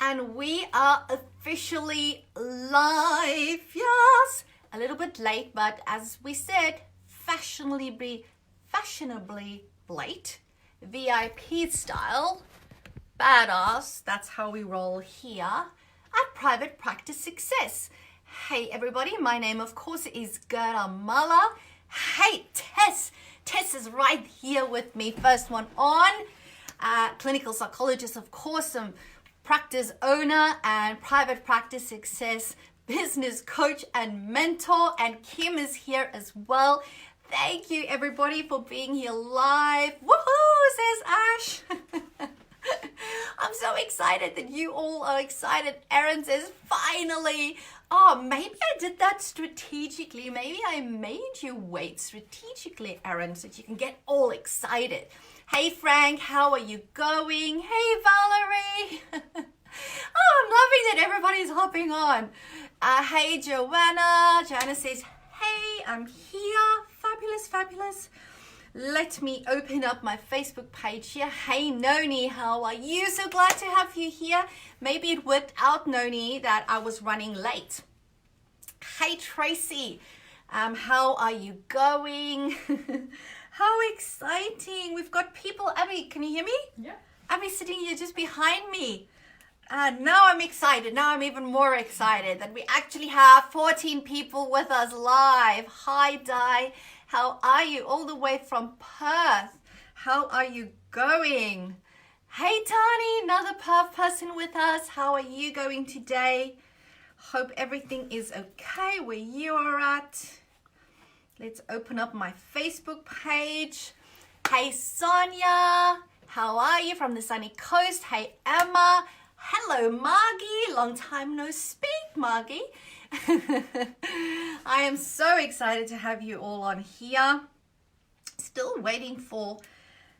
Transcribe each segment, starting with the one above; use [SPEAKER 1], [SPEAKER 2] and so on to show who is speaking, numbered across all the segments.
[SPEAKER 1] And we are officially live. Yes, a little bit late, but as we said, fashionably late, VIP style, badass. That's how we roll here at Private Practice Success. Hey everybody, my name of course is Gerda Mala. Hey Tess is right here with me. First one on, clinical psychologist of course, some practice owner and Private Practice Success business coach and mentor, and Kim is here as well. Thank you everybody for being here live. Woohoo, says Ash. I'm so excited that you all are excited. Erin says finally. Oh, maybe I did that strategically. Maybe I made you wait strategically, Erin, so that you can get all excited. Hey Frank, how are you going? Hey Valerie. Oh, I'm loving that everybody's hopping on. Hey Joanna. Joanna says, hey, I'm here. Fabulous. Let me open up my Facebook page here. Hey Noni, how are you? So glad to have you here. Maybe it worked out, Noni, that I was running late. Hey Tracy, how are you going? How exciting. We've got people. Abby, can you hear me?
[SPEAKER 2] Yeah.
[SPEAKER 1] Abby's sitting here just behind me. Now I'm excited. Now I'm even more excited that we actually have 14 people with us live. Hi Di, how are you? All the way from Perth. How are you going? Hey Tani, another Perth person with us. How are you going today? Hope everything is okay where you are at. Let's open up my Facebook page. Hey Sonia, how are you from the sunny coast? Hey Emma. Hello Margie, long time no speak Margie. I am so excited to have you all on here. Still waiting for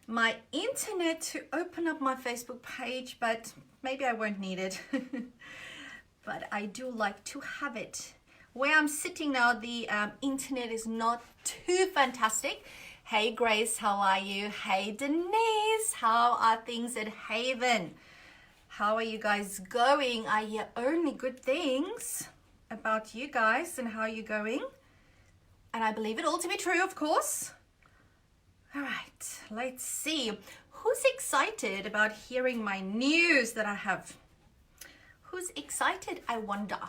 [SPEAKER 1] my internet to open up my Facebook page, but maybe I won't need it. But I do like to have it. Where I'm sitting now, the internet is not too fantastic. Hey Grace, how are you? Hey Denise, how are things at Haven? How are you guys going? I hear only good things about you guys and how you're going. And I believe it all to be true, of course. All right, let's see. Who's excited about hearing my news that I have? Who's excited, I wonder?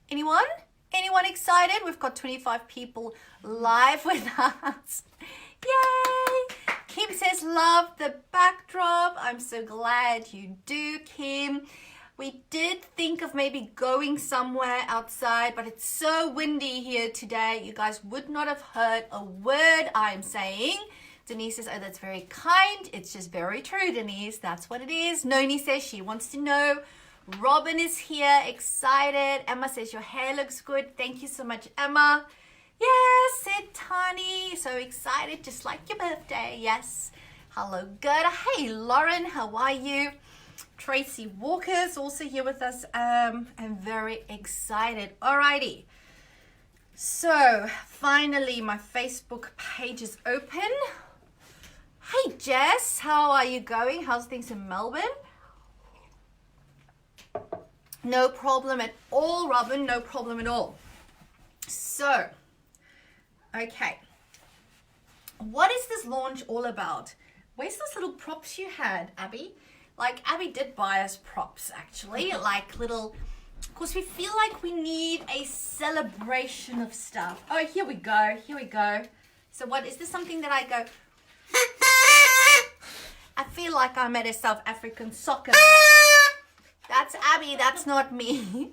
[SPEAKER 1] Anyone? Anyone excited? We've got 25 people live with us. Yay! Kim says, love the backdrop. I'm so glad you do, Kim. We did think of maybe going somewhere outside, but it's so windy here today. You guys would not have heard a word I'm saying. Denise says, oh, that's very kind. It's just very true, Denise. That's what it is. Noni says she wants to know. Robin is here, excited. Emma says, your hair looks good. Thank you so much, Emma. Yes, said Tani. So excited, just like your birthday. Yes. Hello, Gerda. Hey, Lauren, how are you? Tracy Walker's also here with us. I'm very excited. Alrighty. So finally, my Facebook page is open. Hey, Jess, how are you going? How's things in Melbourne? No problem at all, Robin. No problem at all. So, okay. What is this launch all about? Where's those little props you had, Abby? Like, Abby did buy us props, actually. Like little... Of course, we feel like we need a celebration of stuff. Oh, here we go. Here we go. So what, is this something that I go... I feel like I'm at a South African soccer match. That's Abby, that's not me.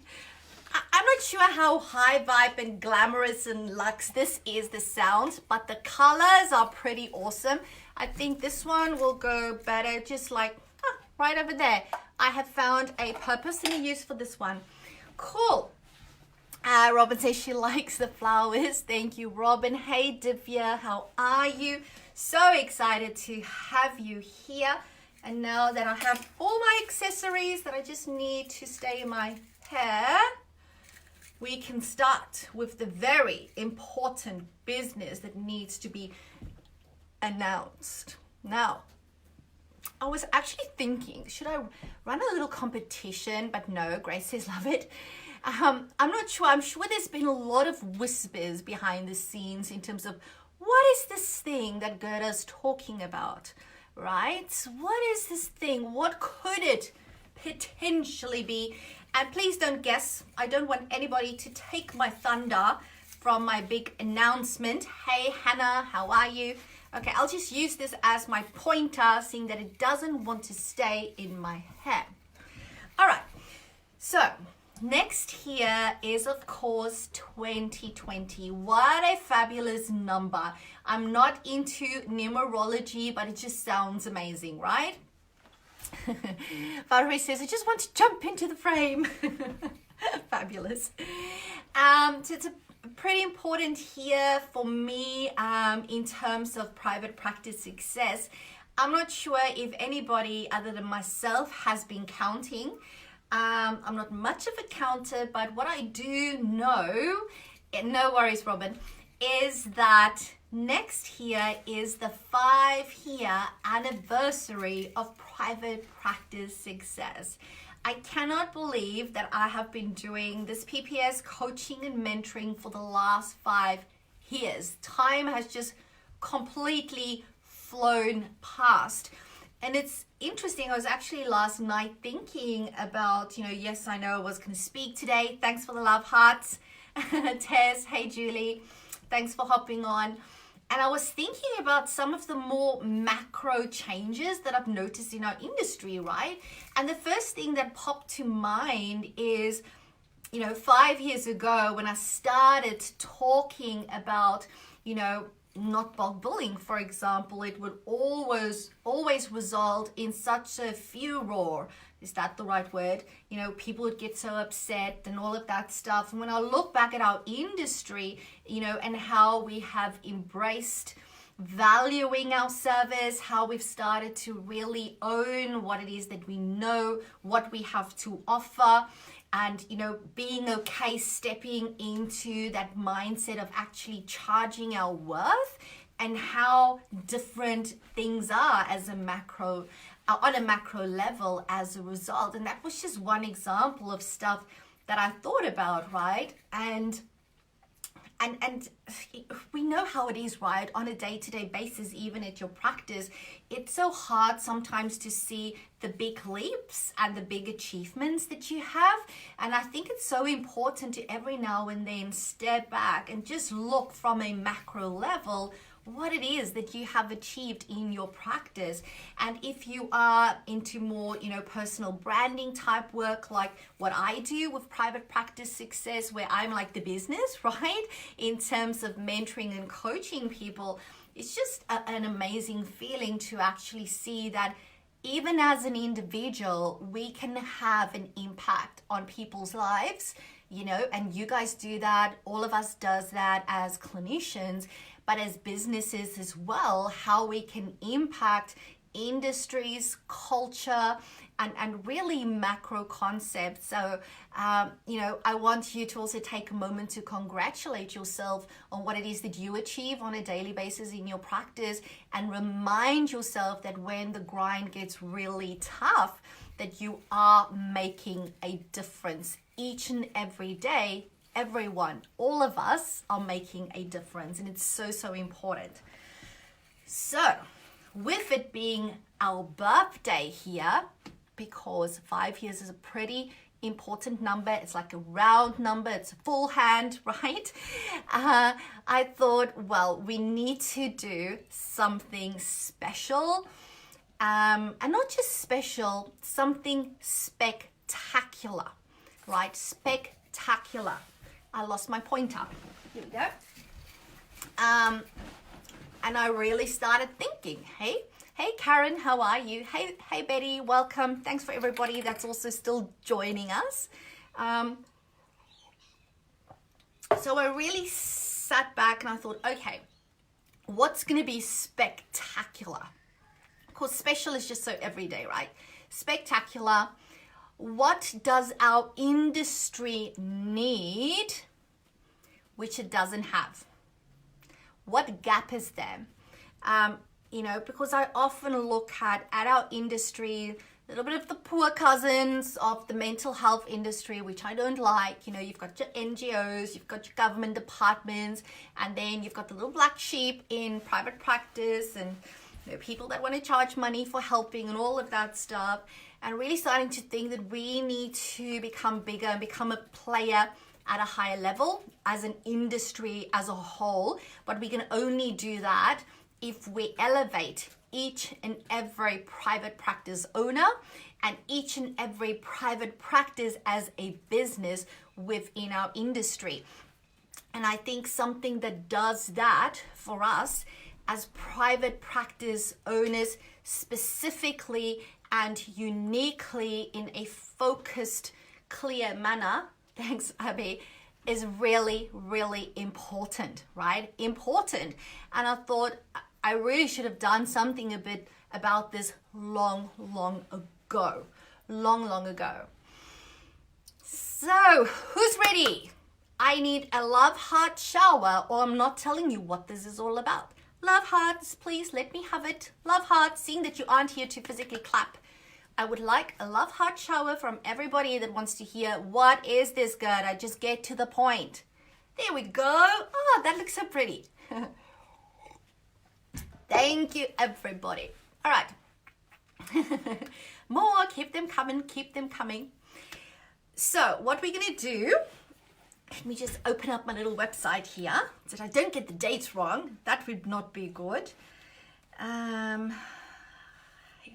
[SPEAKER 1] I'm not sure how high vibe and glamorous and luxe this is, the sound, but the colors are pretty awesome. I think this one will go better just like right over there. I have found a purpose and a use for this one. Cool. Robin says she likes the flowers. Thank you, Robin. Hey, Divya, how are you? So excited to have you here. And now that I have all my accessories that I just need to stay in my hair, we can start with the very important business that needs to be announced. Now, I was actually thinking, should I run a little competition? But no, Grace says love it. I'm not sure. I'm sure there's been a lot of whispers behind the scenes in terms of what is this thing that Gerda's talking about, right? What is this thing? What could it potentially be? And please don't guess. I don't want anybody to take my thunder from my big announcement. Hey, Hannah, how are you? Okay, I'll just use this as my pointer, seeing that it doesn't want to stay in my hair. All right, so next here is, of course, 2020. What a fabulous number. I'm not into numerology, but it just sounds amazing, right? Valerie says, I just want to jump into the frame. Fabulous. So it's a pretty important here for me in terms of private practice success. I'm not sure if anybody other than myself has been counting. I'm not much of a counter, but what I do know, no worries, Robin, is that next here is the 5-year anniversary of private practice success. I cannot believe that I have been doing this PPS coaching and mentoring for the last 5 years. Time has just completely flown past. And it's interesting, I was actually last night thinking about, yes, I know I was going to speak today. Thanks for the love hearts. Tess, hey Julie, thanks for hopping on. And I was thinking about some of the more macro changes that I've noticed in our industry, right? And the first thing that popped to mind is, 5 years ago when I started talking about, not bulk billing, for example, it would always result in such a furor. Is that the right word? People would get so upset and all of that stuff. And when I look back at our industry, and how we have embraced valuing our service, how we've started to really own what it is that we know, what we have to offer, and being okay stepping into that mindset of actually charging our worth, and how different things are as a macro on a macro level as a result. And that was just one example of stuff that I thought about, right? And we know how it is, right? On a day-to-day basis, even at your practice, it's so hard sometimes to see the big leaps and the big achievements that you have. And I think it's so important to every now and then step back and just look from a macro level what it is that you have achieved in your practice. And if you are into more, personal branding type work, like what I do with private practice success, where I'm like the business, right? In terms of mentoring and coaching people, it's just an amazing feeling to actually see that even as an individual, we can have an impact on people's lives, and you guys do that. All of us does that as clinicians, but as businesses as well, how we can impact industries, culture, and really macro concepts. So, I want you to also take a moment to congratulate yourself on what it is that you achieve on a daily basis in your practice, and remind yourself that when the grind gets really tough, that you are making a difference each and every day. Everyone, all of us are making a difference, and it's so, so important. So, with it being our birthday here, because 5 years is a pretty important number, it's like a round number, it's a full hand, right? I thought, well, we need to do something special, and not just special, something spectacular, right? Spectacular. I lost my pointer. Here we go. And I really started thinking, hey Karen, how are you? Hey Betty, welcome. Thanks for everybody that's also still joining us. So I really sat back and I thought, okay, what's going to be spectacular? Of course, special is just so everyday, right? Spectacular. What does our industry need, which it doesn't have? What gap is there? you know, because I often look at our industry, a little bit of the poor cousins of the mental health industry, which I don't like. You know, you've got your NGOs, you've got your government departments, and then you've got the little black sheep in private practice, and you know, people that want to charge money for helping and all of that stuff. And really starting to think that we need to become bigger and become a player at a higher level as an industry as a whole. But we can only do that if we elevate each and every private practice owner and each and every private practice as a business within our industry. And I think something that does that for us as private practice owners, specifically and uniquely in a focused, clear manner, thanks Abby, is really, really important, right? Important. And I thought I really should have done something a bit about this long ago. So, who's ready? I need a love heart shower, or I'm not telling you what this is all about. Love hearts, please let me have it. Love hearts, seeing that you aren't here to physically clap. I would like a love heart shower from everybody that wants to hear, what is this, Gerda? Just get to the point. There we go. Oh, that looks so pretty. Thank you, everybody. All right. More, keep them coming. So what we're going to do, let me just open up my little website here so that I don't get the dates wrong. That would not be good. Here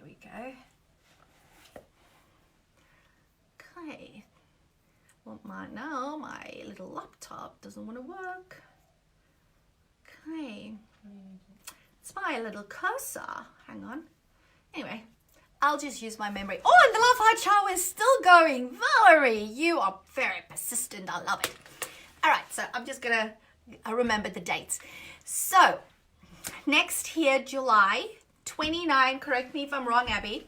[SPEAKER 1] we go. Okay. Well, my little laptop doesn't want to work. Okay. It's my little cursor. Hang on. Anyway, I'll just use my memory. Oh, and the love heart shower is still going. Valerie, you are very persistent. I love it. All right, so I'm just going to remember the dates. So, next here, July 29, correct me if I'm wrong, Abby,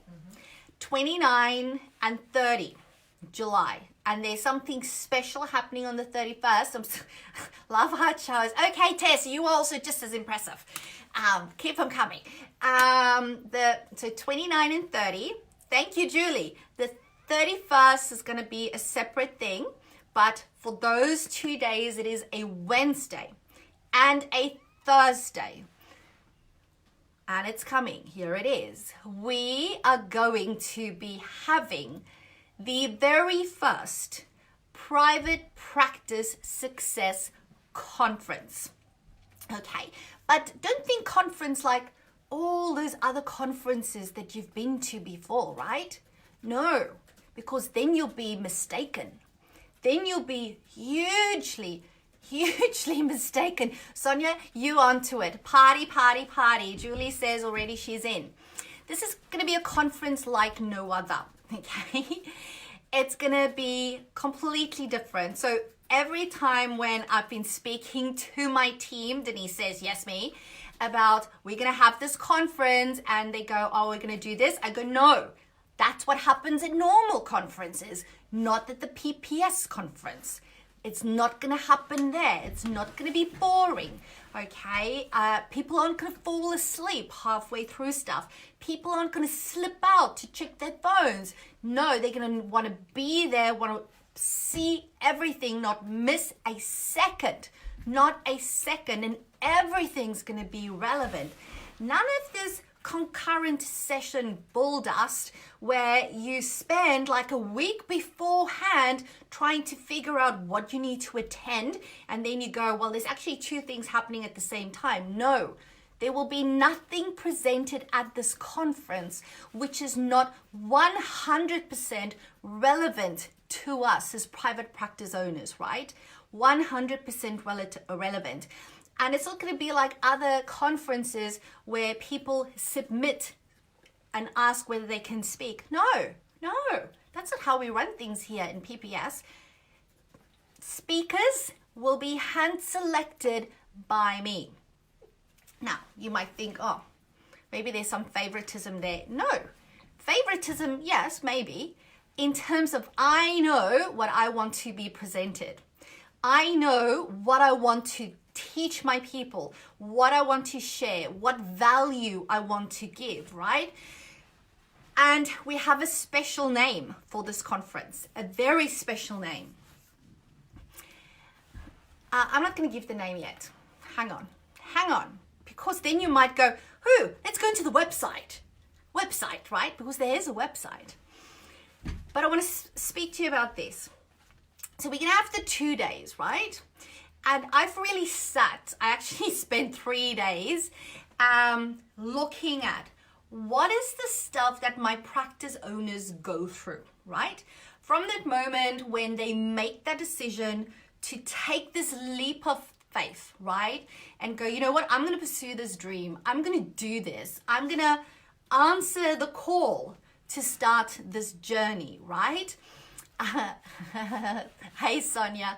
[SPEAKER 1] 29 and 30, July. And there's something special happening on the 31st. Love heart showers. Okay, Tess, you are also just as impressive. Keep them coming. So 29 and 30. Thank you, Julie. The 31st is going to be a separate thing. But for those 2 days, it is a Wednesday and a Thursday. And it's coming. Here it is. We are going to be having the very first Private Practice Success Conference. Okay, but don't think conference like all those other conferences that you've been to before, right? No, because then you'll be mistaken. Then you'll be hugely mistaken. Sonia, you onto it. Party, party, party. Julie says already she's in. This is going to be a conference like no other. Okay, it's gonna be completely different. So every time when I've been speaking to my team, Denise says, yes, me, about we're gonna have this conference, and they go, oh, we're gonna do this. I go, no, that's what happens at normal conferences, not at the PPS conference. It's not gonna happen there. It's not gonna be boring, okay? People aren't gonna fall asleep halfway through stuff. People aren't gonna slip out to check their phones. No, they're gonna wanna be there, wanna see everything, not miss a second, and everything's gonna be relevant. None of this concurrent session bull dust where you spend like a week beforehand trying to figure out what you need to attend, and then you go, well, there's actually two things happening at the same time. No, there will be nothing presented at this conference which is not 100% relevant to us as private practice owners, right? 100% relevant. And it's not going to be like other conferences where people submit and ask whether they can speak. No, that's not how we run things here in PPS. Speakers will be hand selected by me. Now, you might think, oh, maybe there's some favoritism there. No, favoritism, yes, maybe. In terms of I know what I want to be presented. I know what I want to teach my people, what I want to share, what value I want to give, right? And we have a special name for this conference, a very special name. I'm not going to give the name yet. Hang on, because then you might go, let's go into the website, right? Because there is a website. But I want to speak to you about this. So we're going to have the 2 days, right? And I've really I actually spent 3 days looking at what is the stuff that my practice owners go through, right? From that moment when they make that decision to take this leap of faith, right? And go, you know what? I'm going to pursue this dream. I'm going to do this. I'm going to answer the call to start this journey, right? Hey, Sonia.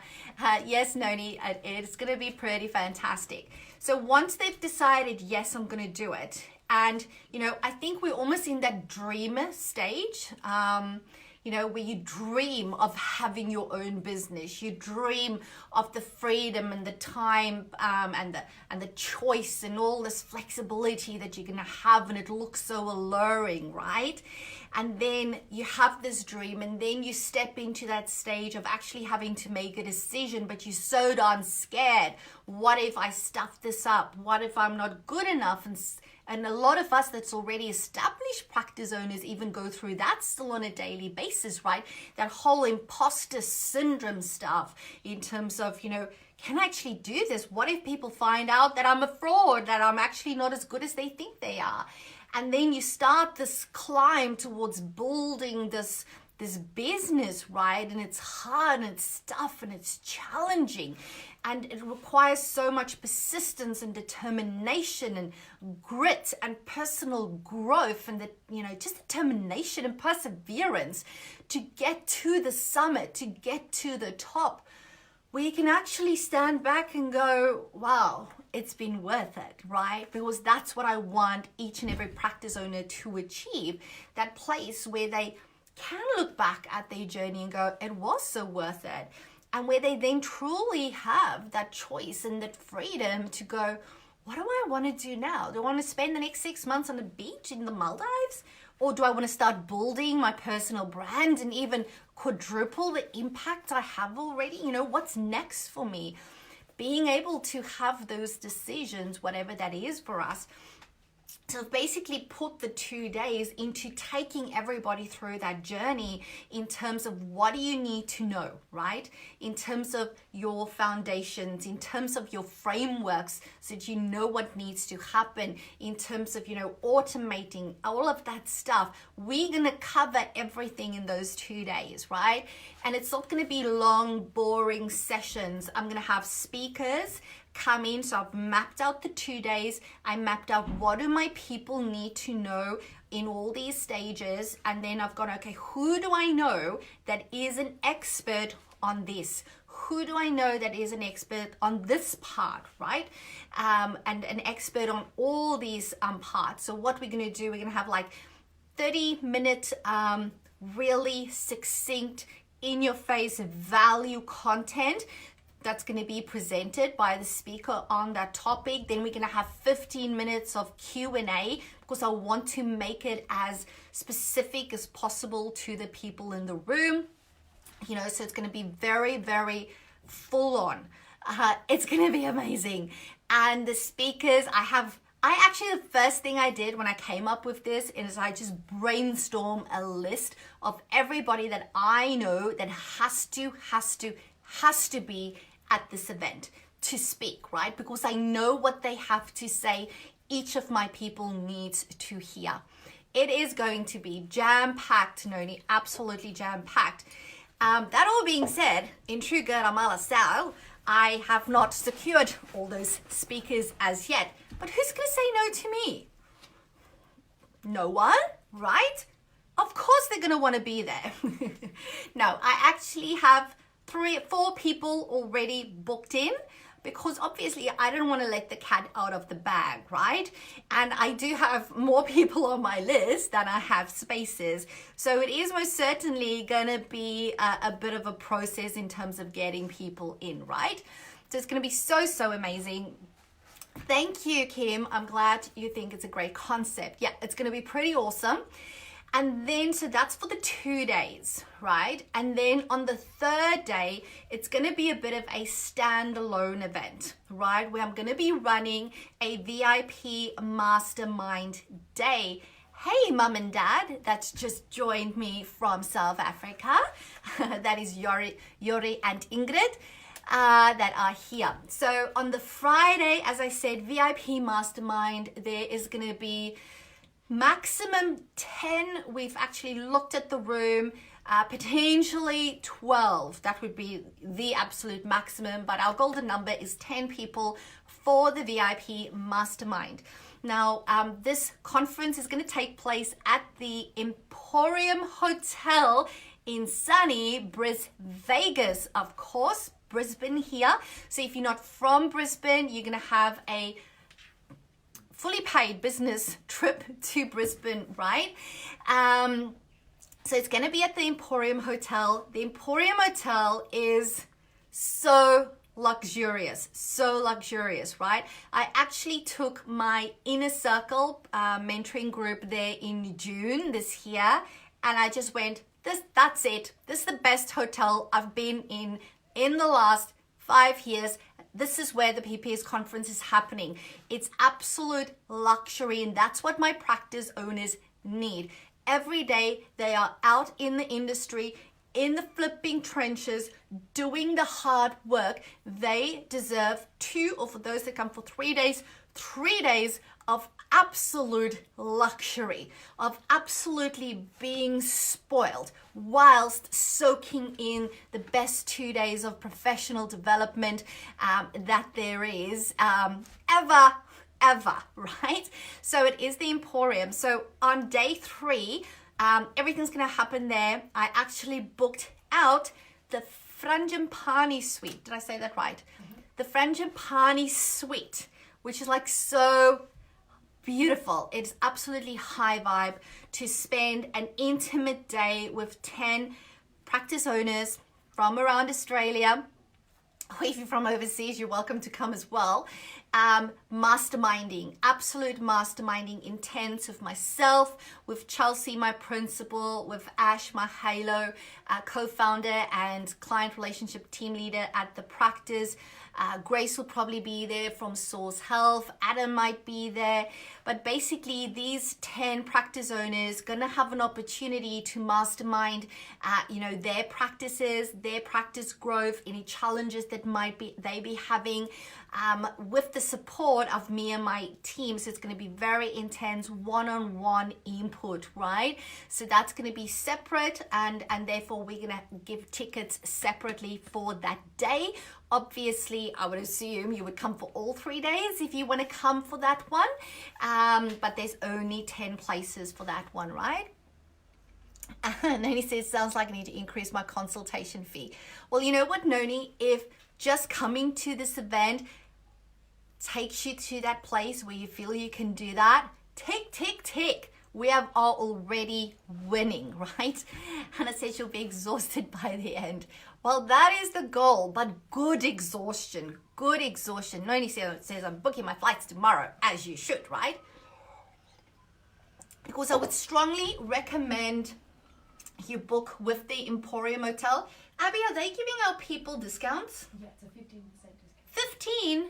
[SPEAKER 1] Yes, Noni, it's going to be pretty fantastic. So once they've decided, yes, I'm going to do it. And, you know, I think we're almost in that dreamer stage, you know, where you dream of having your own business. You dream of the freedom and the time and the choice and all this flexibility that you're going to have, and it looks so alluring, right? And then you have this dream, and then you step into that stage of actually having to make a decision, but you're so darn scared. What if I stuff this up? What if I'm not good enough? And a lot of us that's already established practice owners even go through that still on a daily basis, right? That whole imposter syndrome stuff in terms of, you know, can I actually do this? What if people find out that I'm a fraud, that I'm actually not as good as they think they are? And then you start this climb towards building this business, right? And it's hard and it's tough and it's challenging. And it requires so much persistence and determination and grit and personal growth and just determination and perseverance to get to the summit, to get to the top, where you can actually stand back and go, wow, it's been worth it, right? Because that's what I want each and every practice owner to achieve, that place where they can look back at their journey and go, it was so worth it. And where they then truly have that choice and that freedom to go, what do I want to do now? Do I want to spend the next 6 months on the beach in the Maldives? Or do I want to start building my personal brand and even quadruple the impact I have already? You know, what's next for me? Being able to have those decisions, whatever that is for us. So basically put the 2 days into taking everybody through that journey in terms of what do you need to know, right? In terms of your foundations, in terms of your frameworks, so that you know what needs to happen, in terms of, automating, all of that stuff. We're going to cover everything in those 2 days, right? And it's not going to be long, boring sessions. I'm going to have speakers come in. So I've mapped out the 2 days. I mapped out what do my people need to know in all these stages. And then I've gone, okay, who do I know that is an expert on this? Who do I know that is an expert on this part, right? And an expert on all these parts. So what we're going to do, we're going to have like 30-minute, really succinct, in-your-face value content that's going to be presented by the speaker on that topic. Then we're going to have 15 minutes of Q&A, because I want to make it as specific as possible to the people in the room. So it's going to be very, very full on. It's going to be amazing. And the speakers, the first thing I did when I came up with this is I just brainstormed a list of everybody that I know that has to be at this event to speak, right? Because I know what they have to say. Each of my people needs to hear. It is going to be jam-packed, Noni, absolutely jam-packed. That all being said, in true Guatemala style, I have not secured all those speakers as yet. But who's going to say no to me? No one, right? Of course they're going to want to be there. No, I actually have 4 people already booked in, because obviously I don't want to let the cat out of the bag, right? And I do have more people on my list than I have spaces. So it is most certainly going to be a bit of a process in terms of getting people in, right? So it's going to be so, so amazing. Thank you, Kim. I'm glad you think it's a great concept. Yeah, it's going to be pretty awesome. And then, so that's for the 2 days, right? And then on the third day, it's going to be a bit of a standalone event, right? Where I'm going to be running a VIP mastermind day. Hey, mum and dad, that's just joined me from South Africa. That is Yori and Ingrid. That are here. So on the Friday, as I said, VIP mastermind, there is going to be maximum 10. We've actually looked at the room, potentially 12. That would be the absolute maximum, but our golden number is 10 people for the VIP mastermind. Now, this conference is going to take place at the Emporium Hotel in sunny Vegas, of course. Brisbane here. So if you're not from Brisbane, you're going to have a fully paid business trip to Brisbane, right? So it's going to be at the Emporium Hotel. The Emporium Hotel is so luxurious, right? I actually took my inner circle mentoring group there in June this year, and I just went, that's it. This is the best hotel I've been in the last 5 years. This is where the PPS conference is happening. It's absolute luxury, and that's what my practice owners need. Every day they are out in the industry, in the flipping trenches, doing the hard work. They deserve 2, or for those that come for 3 days, 3 days of absolute luxury, of absolutely being spoiled whilst soaking in the best 2 days of professional development that there is ever, right? So it is the Emporium. So on day 3, everything's going to happen there. I actually booked out the Frangipani suite. Did I say that right? Mm-hmm. The Frangipani suite, which is like so beautiful. It's absolutely high vibe to spend an intimate day with 10 practice owners from around Australia. Or if you're from overseas, you're welcome to come as well. Masterminding, absolute masterminding intense with myself, with Chelsea, my principal, with Ash, my Halo co-founder and client relationship team leader at the practice. Grace will probably be there from Source Health. Adam might be there. But basically, these 10 practice owners going to have an opportunity to mastermind, their practices, their practice growth, any challenges that they be having, with the support of me and my team. So it's going to be very intense one-on-one input, right? So that's going to be separate, and therefore we're going to give tickets separately for that day. Obviously, I would assume you would come for all 3 days if you want to come for that one. But there's only 10 places for that one, right? And Noni says, sounds like I need to increase my consultation fee. Well, you know what, Noni? If just coming to this event takes you to that place where you feel you can do that, tick, tick, tick. We are already winning, right? Hannah says she'll be exhausted by the end. Well, that is the goal, but good exhaustion. Noni says I'm booking my flights tomorrow, as you should, right? Because I would strongly recommend you book with the Emporium Hotel. Abby, are they giving our people discounts?
[SPEAKER 2] Yeah, it's a 15%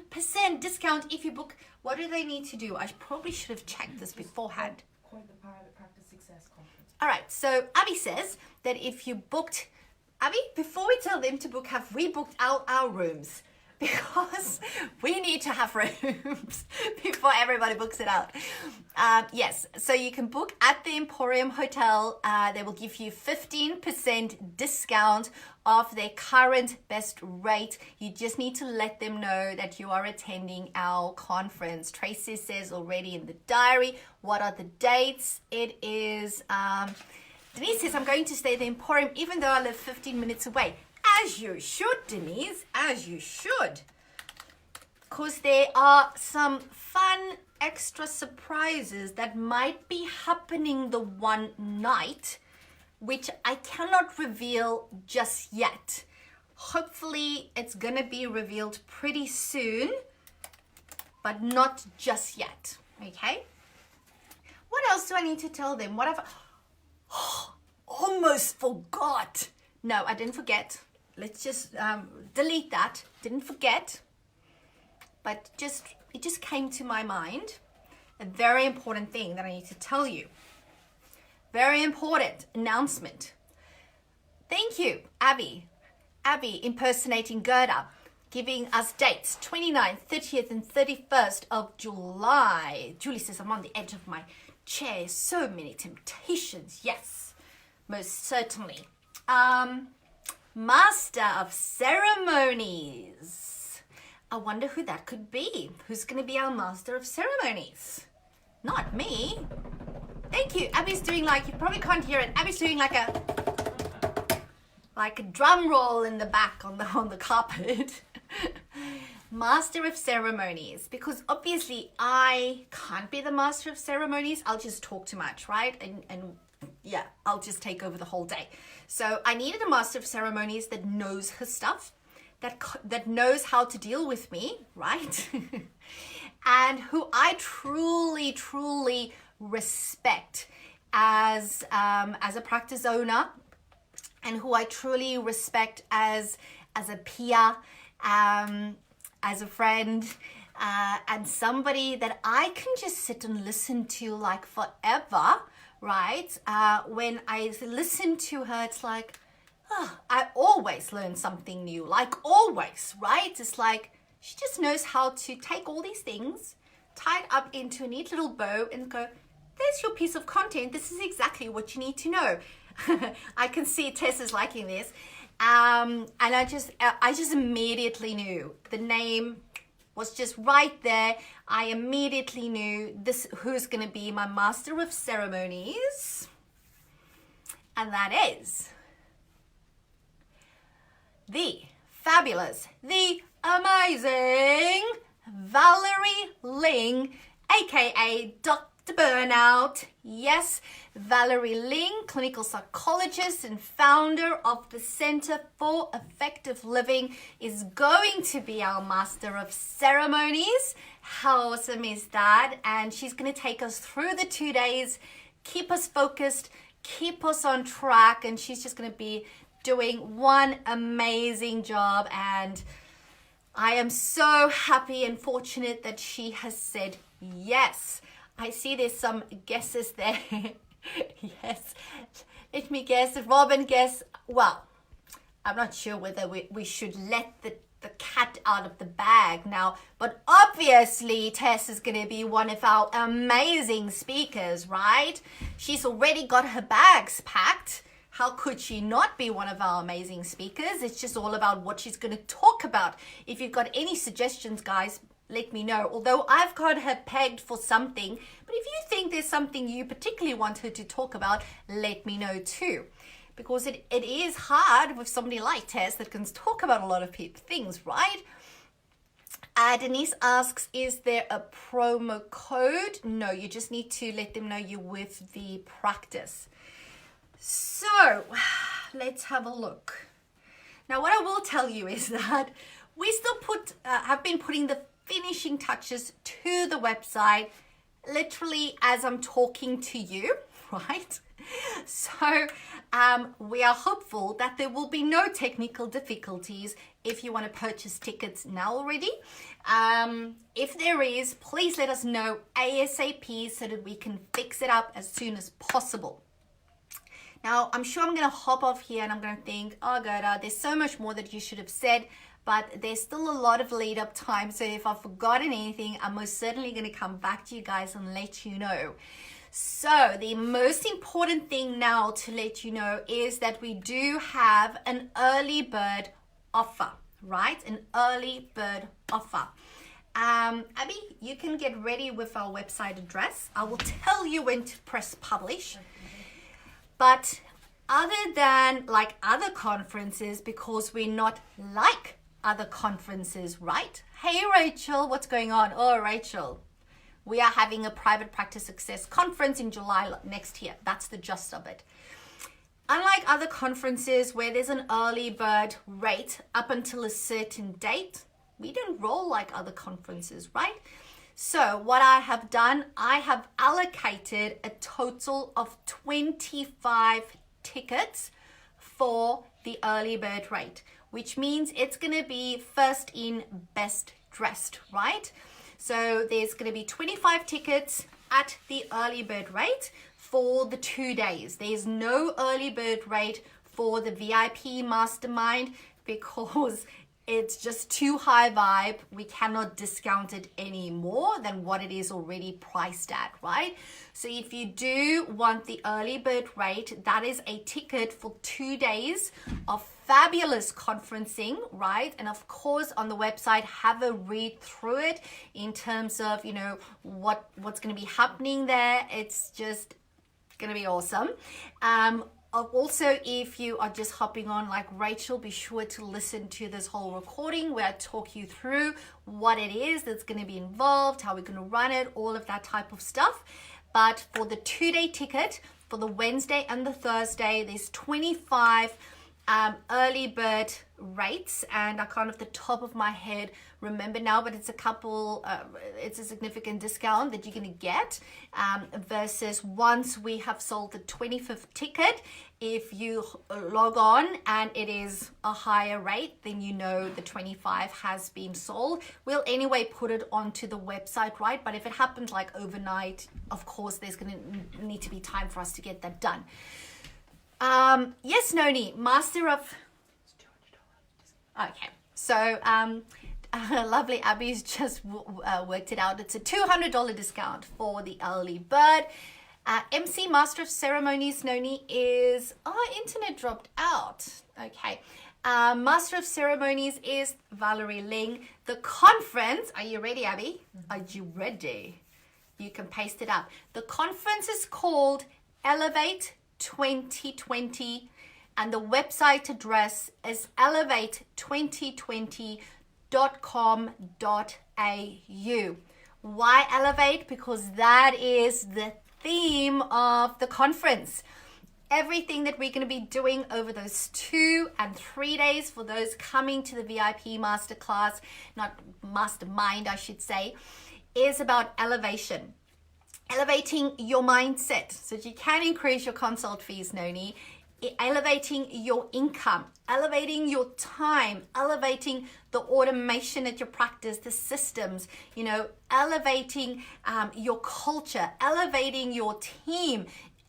[SPEAKER 2] discount.
[SPEAKER 1] 15% discount if you book. What do they need to do? I probably should have checked this beforehand.
[SPEAKER 2] Quote the Private Practice Success Conference.
[SPEAKER 1] All right, so Abby says that if you booked, Abby, before we tell them to book, have we booked out our rooms? Because we need to have rooms before everybody books it out. Yes, so you can book at the Emporium Hotel. They will give you 15% discount off their current best rate. You just need to let them know that you are attending our conference. Tracy says already in the diary, what are the dates? It is, Denise says, I'm going to stay at the Emporium even though I live 15 minutes away. As you should, Denise, as you should. Because there are some fun extra surprises that might be happening the one night, which I cannot reveal just yet. Hopefully it's gonna be revealed pretty soon, but not just yet, okay? What else do I need to tell them? What have I... almost forgot. No, I didn't forget. Let's just delete that. Didn't forget, but it just came to my mind. A very important thing that I need to tell you. Very important announcement. Thank you, Abby. Abby impersonating Gerda, giving us dates 29th, 30th, and 31st of July. Julie says, I'm on the edge of my chair. So many temptations. Yes, most certainly. Master of Ceremonies. I wonder who that could be. Who's going to be our Master of Ceremonies? Not me. Thank you. Abby's doing like, you probably can't hear it. Abby's doing like a drum roll in the back on the carpet. Master of Ceremonies, because obviously I can't be the Master of Ceremonies. I'll just talk too much, right? And yeah, I'll just take over the whole day. So I needed a Master of Ceremonies that knows her stuff, that knows how to deal with me, right? And who I truly, truly respect as a practice owner, and who I truly respect as a peer, as a friend, and somebody that I can just sit and listen to like forever, right? When I listen to her, it's like, I always learn something new, like always, right? It's like, she just knows how to take all these things, tie it up into a neat little bow and go, there's your piece of content. This is exactly what you need to know. I can see Tess is liking this. And I just immediately knew the name was just right there. I immediately knew this, who's going to be my Master of Ceremonies. And that is the fabulous, the amazing Valerie Ling, aka Dr. Burnout. Yes, Valerie Ling, clinical psychologist and founder of the Center for Effective Living, is going to be our Master of Ceremonies. How awesome is that? And she's going to take us through the 2 days, keep us focused, keep us on track, and she's just going to be doing one amazing job. And I am so happy and fortunate that she has said yes. I see there's some guesses there. Yes. Let me guess. Robin guess. Well, I'm not sure whether we should let the cat out of the bag now. But obviously, Tess is going to be one of our amazing speakers, right? She's already got her bags packed. How could she not be one of our amazing speakers? It's just all about what she's going to talk about. If you've got any suggestions, guys, let me know. Although I've got her pegged for something, but if you think there's something you particularly want her to talk about, let me know too. Because it is hard with somebody like Tess that can talk about a lot of things, right? Denise asks, is there a promo code? No, you just need to let them know you're with the practice. So let's have a look. Now, what I will tell you is that we still have been putting the finishing touches to the website literally as I'm talking to you, right? So we are hopeful that there will be no technical difficulties if you want to purchase tickets now already. If there is, please let us know ASAP so that we can fix it up as soon as possible. Now, I'm sure I'm going to hop off here and I'm going to think, oh, Gerda, there's so much more that you should have said, but there's still a lot of lead up time. So if I've forgotten anything, I'm most certainly going to come back to you guys and let you know. So the most important thing now to let you know is that we do have an early bird offer, right? An early bird offer. Abby, you can get ready with our website address. I will tell you when to press publish. But other than like other conferences, because we're not like other conferences, right? Hey, Rachel, what's going on? Oh, Rachel, we are having a private practice success conference in July next year. That's the gist of it. unlike other conferences where there's an early bird rate up until a certain date, we don't roll like other conferences, right? So what I have done, I have allocated a total of 25 tickets for the early bird rate, which means it's going to be first in, best dressed, right? So there's going to be 25 tickets at the early bird rate for the 2 days. There's no early bird rate for the VIP mastermind because it's just too high vibe. We cannot discount it any more than what it is already priced at, right? So if you do want the early bird rate, that is a ticket for 2 days of fabulous conferencing, right? And of course, on the website, have a read through it in terms of, you know, what's going to be happening there. It's just going to be awesome. Also, if you are just hopping on like Rachel, be sure to listen to this whole recording where I talk you through what it is that's going to be involved, how we're going to run it, all of that type of stuff. But for the 2-day ticket, for the Wednesday and the Thursday, there's 25 early bird rates, and I can't off the top of my head remember now, but it's a significant discount that you're going to get versus once we have sold the 25th ticket, if you log on and it is a higher rate, then you know the 25 has been sold. We'll anyway put it onto the website, right? But if it happens like overnight, of course there's going to need to be time for us to get that done. Yes, Noni, master of... Okay, so lovely Abby's just worked it out. It's a $200 discount for the early bird. MC Master of Ceremonies, Noni, is... Oh, internet dropped out. Okay. Master of Ceremonies is Valerie Ling. The conference... Are you ready, Abby? Are you ready? You can paste it up. The conference is called Elevate 2020, and the website address is elevate2020.com.au. Why Elevate? Because that is the theme of the conference. Everything that we're going to be doing over those 2 and 3 days for those coming to the VIP masterclass, not mastermind, I should say, is about elevation. Elevating your mindset so that you can increase your consult fees, Noni. Elevating your income, elevating your time, elevating the automation at your practice, the systems, you know, elevating your culture, elevating your team.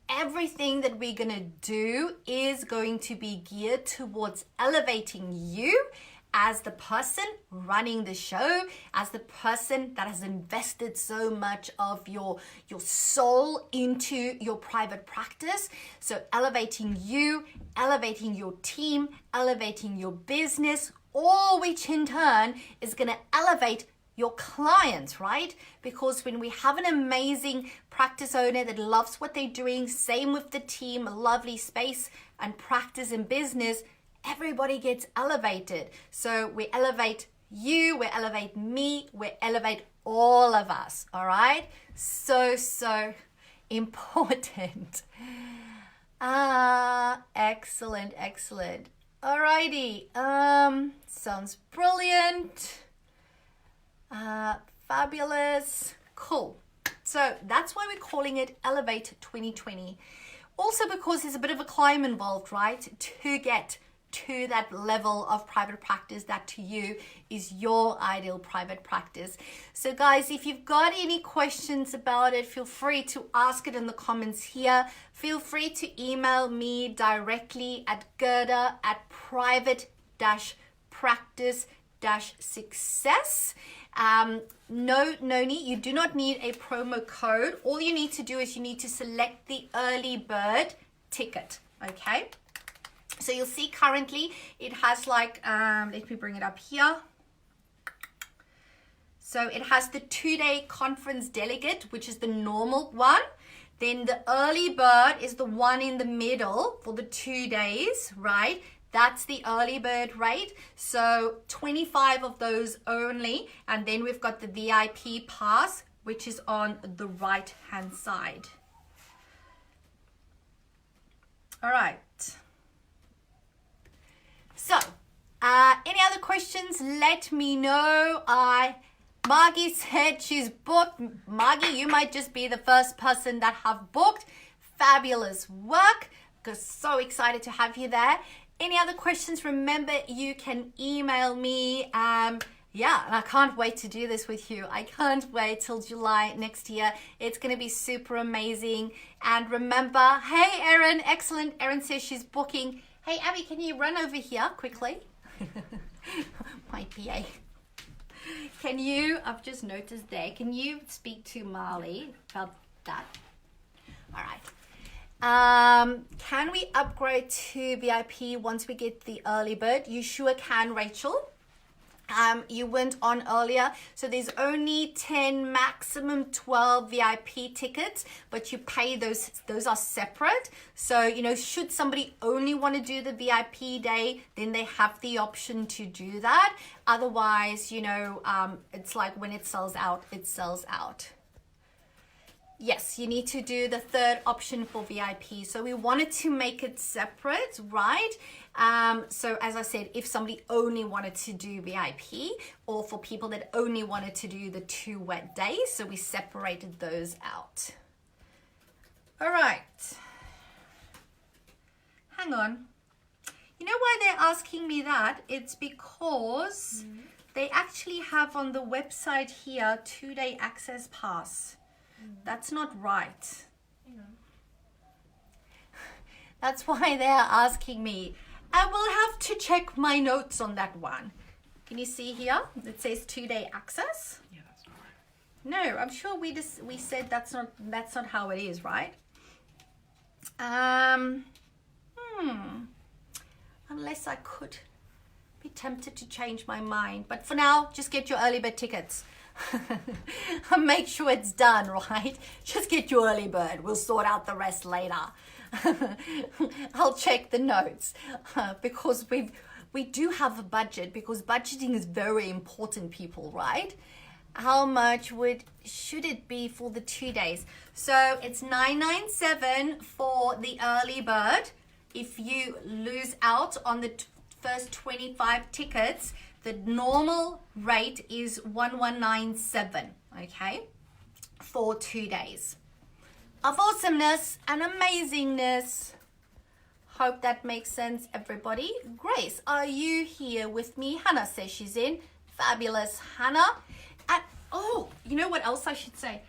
[SPEAKER 1] Everything that we're going to do is going to be geared towards elevating you as the person running the show, as the person that has invested so much of your soul into your private practice. So elevating you, elevating your team, elevating your business, all which in turn is going to elevate your clients, right? Because when we have an amazing practice owner that loves what they're doing, same with the team, a lovely space and practice and business, everybody gets elevated. So we elevate you, we elevate me, we elevate all of us, all right? So important. Excellent. Alrighty, sounds brilliant. Fabulous, cool. So that's why we're calling it Elevate 2020. Also because there's a bit of a climb involved, right? To get to that level of private practice that to you is your ideal private practice. So guys, if you've got any questions about it, feel free to ask it in the comments here. Feel free to email me directly at gerda@private-practice-success. No, Noni, you do not need a promo code. All you need to do is you need to select the early bird ticket, okay? So you'll see currently it has like, let me bring it up here. So it has the 2-day conference delegate, which is the normal one. Then the early bird is the one in the middle for the 2 days, right? That's the early bird rate. So 25 of those only. And then we've got the VIP pass, which is on the right hand side. All right. So, any other questions? Let me know. Margie said she's booked. Margie, you might just be the first person that have booked. Fabulous work. So excited to have you there. Any other questions? Remember, you can email me. Yeah, and I can't wait to do this with you. I can't wait till July next year. It's going to be super amazing. And remember, hey, Erin, excellent. Erin says she's booking. Hey, Abby, can you run over here quickly? My PA. Can you, I've just noticed there, can you speak to Marley about that? All right. Can we upgrade to VIP once we get the early bird? You sure can, Rachel. You went on earlier, so there's only 10, maximum 12 VIP tickets, but you pay those are separate. So, you know, should somebody only want to do the VIP day, then they have the option to do that. Otherwise, you know, it's like when it sells out, it sells out. Yes, you need to do the third option for VIP. So we wanted to make it separate, right? So as I said, if somebody only wanted to do VIP, or for people that only wanted to do the 2 wet days, so we separated those out. All right. Hang on. You know why they're asking me that? It's because they actually have on the website here 2-day access pass. That's not right. That's why they're asking me. I will have to check my notes on that one. Can you see here? It says 2-day access.
[SPEAKER 3] Yeah, that's not right.
[SPEAKER 1] No, I'm sure we said that's not how it is, right? Unless I could be tempted to change my mind, but for now, just get your early bird tickets. Make sure it's done, right? Just get your early bird. We'll sort out the rest later. I'll check the notes because we do have a budget, because budgeting is very important, people, right? How much should it be for the 2 days? So it's $997 for the early bird. If you lose out on the first 25 tickets, the normal rate is $1197, okay, for 2 days of awesomeness and amazingness. Hope that makes sense, everybody. Grace, are you here with me? Hannah says she's in. Fabulous, Hannah. And oh, you know what else I should say?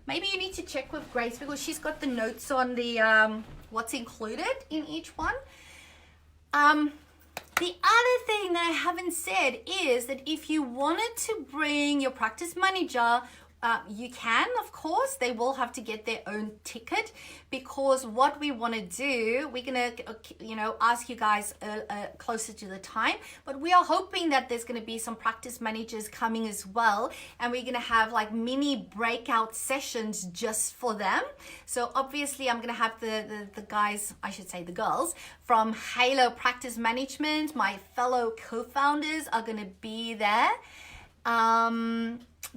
[SPEAKER 1] Maybe you need to check with Grace, because she's got the notes on the what's included in each one. The other thing that I haven't said is that if you wanted to bring your practice manager, you can, of course. They will have to get their own ticket, because what we want to do, we're going to, ask you guys closer to the time, but we are hoping that there's going to be some practice managers coming as well, and we're going to have like mini breakout sessions just for them. So obviously I'm going to have the guys, I should say the girls, from Halo Practice Management, my fellow co-founders are going to be there.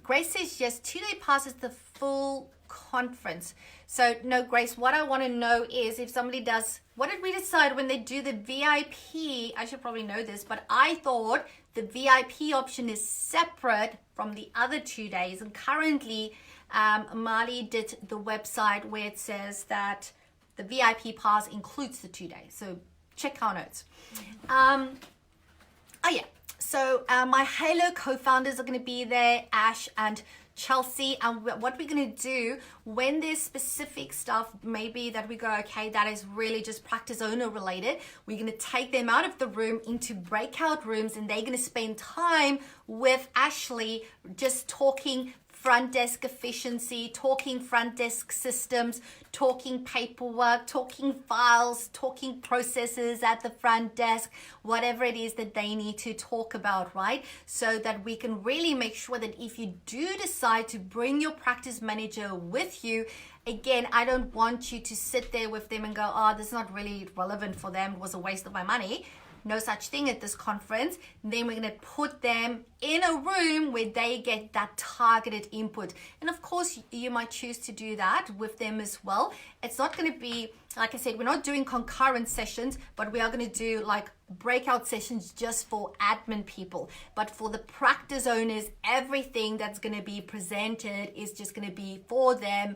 [SPEAKER 1] Grace says yes, 2-day pass is the full conference. So no, Grace, what I want to know is if somebody does, what did we decide when they do the VIP? I should probably know this, but I thought the VIP option is separate from the other 2 days. And currently, Marley did the website where it says that the VIP pass includes the 2 days. So check our notes. Oh yeah. So my Halo co-founders are going to be there, Ash and Chelsea. And what we're going to do when there's specific stuff, maybe that we go, okay, that is really just practice owner related, we're going to take them out of the room into breakout rooms, and they're going to spend time with Ashley just talking front desk efficiency, talking front desk systems, talking paperwork, talking files, talking processes at the front desk, whatever it is that they need to talk about, right? So that we can really make sure that if you do decide to bring your practice manager with you, again, I don't want you to sit there with them and go, oh, this is not really relevant for them, it was a waste of my money. no such thing at this conference, then we're going to put them in a room where they get that targeted input. And of course, you might choose to do that with them as well. It's not going to be, like I said, we're not doing concurrent sessions, but we are going to do like breakout sessions just for admin people. But for the practice owners, everything that's going to be presented is just going to be for them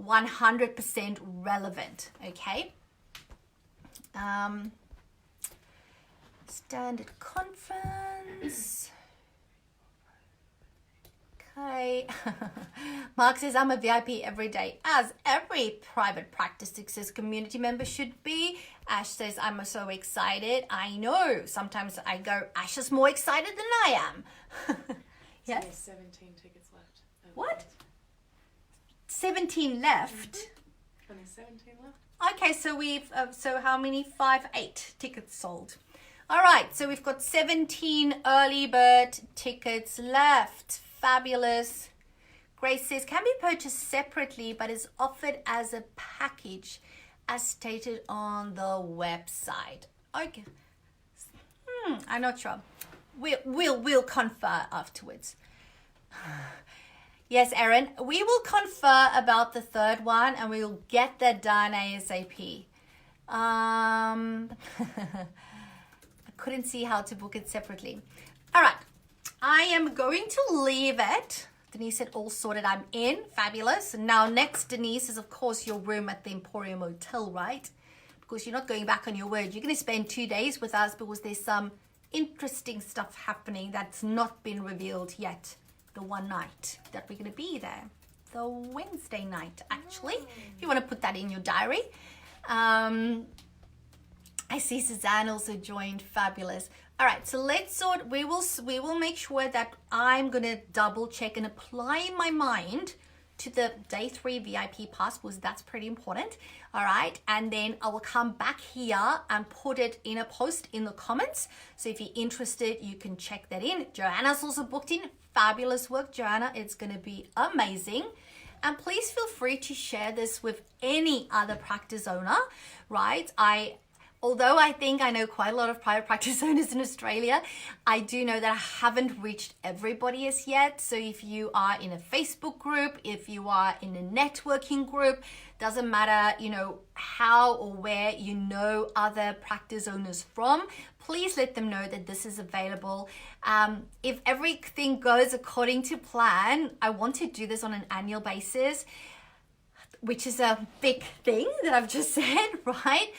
[SPEAKER 1] 100% relevant, okay? Standard conference. Okay. Mark says, I'm a VIP every day, as every private practice success community member should be. Ash says, I'm so excited. I know. Sometimes I go, Ash is more excited than I am. Yes?
[SPEAKER 2] There's 17 tickets left.
[SPEAKER 1] What? 17 left?
[SPEAKER 2] Only 17 left.
[SPEAKER 1] Okay, so we've, so how many? 8 tickets sold. All right, so we've got 17 early bird tickets left. Fabulous. Grace says, can be purchased separately, but is offered as a package as stated on the website. Okay. I'm not sure. We'll confer afterwards. Yes, Erin, we will confer about the third one and we'll get that done ASAP. I couldn't see how to book it separately. All right, I am going to leave it. Denise said, all sorted, I'm in. Fabulous. Now, next, Denise, is of course your room at the Emporium Hotel, right? Because you're not going back on your word. You're going to spend 2 days with us because there's some interesting stuff happening that's not been revealed yet. The one night that we're going to be there, the Wednesday night, actually. If you want to put that in your diary. I see Suzanne also joined. Fabulous. All right, so let's sort. We will make sure that I'm going to double check and apply my mind to the day 3 VIP pass, because that's pretty important. All right, and then I will come back here and put it in a post in the comments. So if you're interested, you can check that in. Joanna's also booked in. Fabulous work, Joanna. It's going to be amazing. And please feel free to share this with any other practice owner, right? Although I think I know quite a lot of private practice owners in Australia, I do know that I haven't reached everybody as yet. So if you are in a Facebook group, if you are in a networking group, doesn't matter, you know, how or where you know other practice owners from, please let them know that this is available. If everything goes according to plan, I want to do this on an annual basis, which is a big thing that I've just said, right?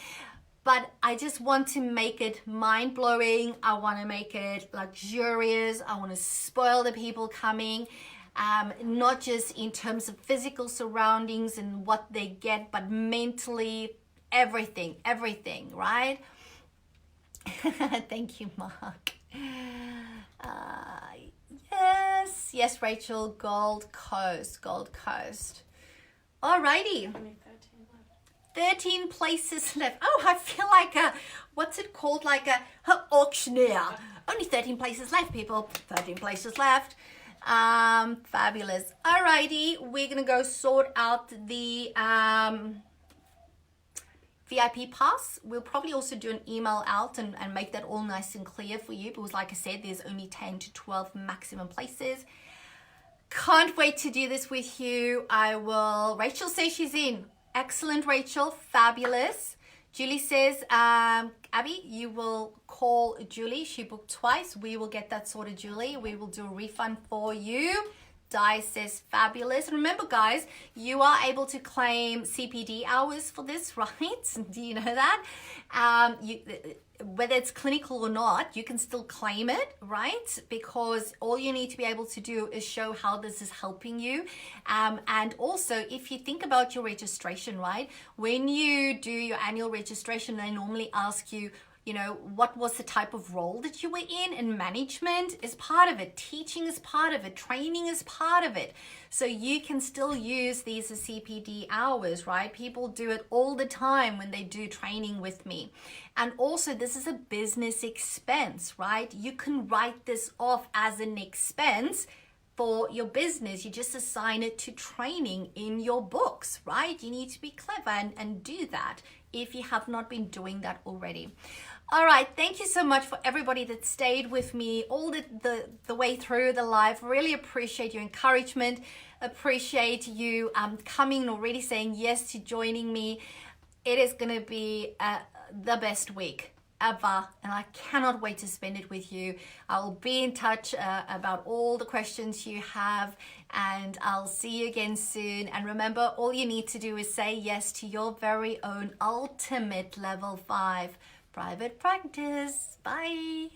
[SPEAKER 1] But I just want to make it mind-blowing. I want to make it luxurious. I want to spoil the people coming, not just in terms of physical surroundings and what they get, but mentally, everything, right? Thank you, Mark. Yes, Rachel, Gold Coast. Alrighty.
[SPEAKER 2] Only 13 left.
[SPEAKER 1] 13 places left. Oh, I feel like what's it called? Like a auctioneer. Only 13 places left, people. 13 places left. Fabulous. Alrighty, we're gonna go sort out the VIP pass. We'll probably also do an email out and make that all nice and clear for you, because like I said, there's only 10 to 12 maximum places. Can't wait to do this with you. Rachel says she's in. Excellent, Rachel. Fabulous. Julie says, Abby, you will call Julie. She booked twice. We will get that sorted, Julie. We will do a refund for you. Di says, fabulous. And remember, guys, you are able to claim CPD hours for this, right? Do you know that? Whether it's clinical or not, you can still claim it, right? Because all you need to be able to do is show how this is helping you. And also, if you think about your registration, right? When you do your annual registration, they normally ask you, you know, what was the type of role that you were in, and management is part of it. Teaching is part of it. Training is part of it. So you can still use these as CPD hours, right? People do it all the time when they do training with me. And also, this is a business expense, right? You can write this off as an expense for your business. You just assign it to training in your books, right? You need to be clever and do that if you have not been doing that already. All right, thank you so much for everybody that stayed with me all the way through the live. Really appreciate your encouragement, appreciate you coming and already saying yes to joining me. It is going to be the best week ever, and I cannot wait to spend it with you. I'll be in touch about all the questions you have, and I'll see you again soon. And remember, all you need to do is say yes to your very own ultimate level 5 private practice. Bye.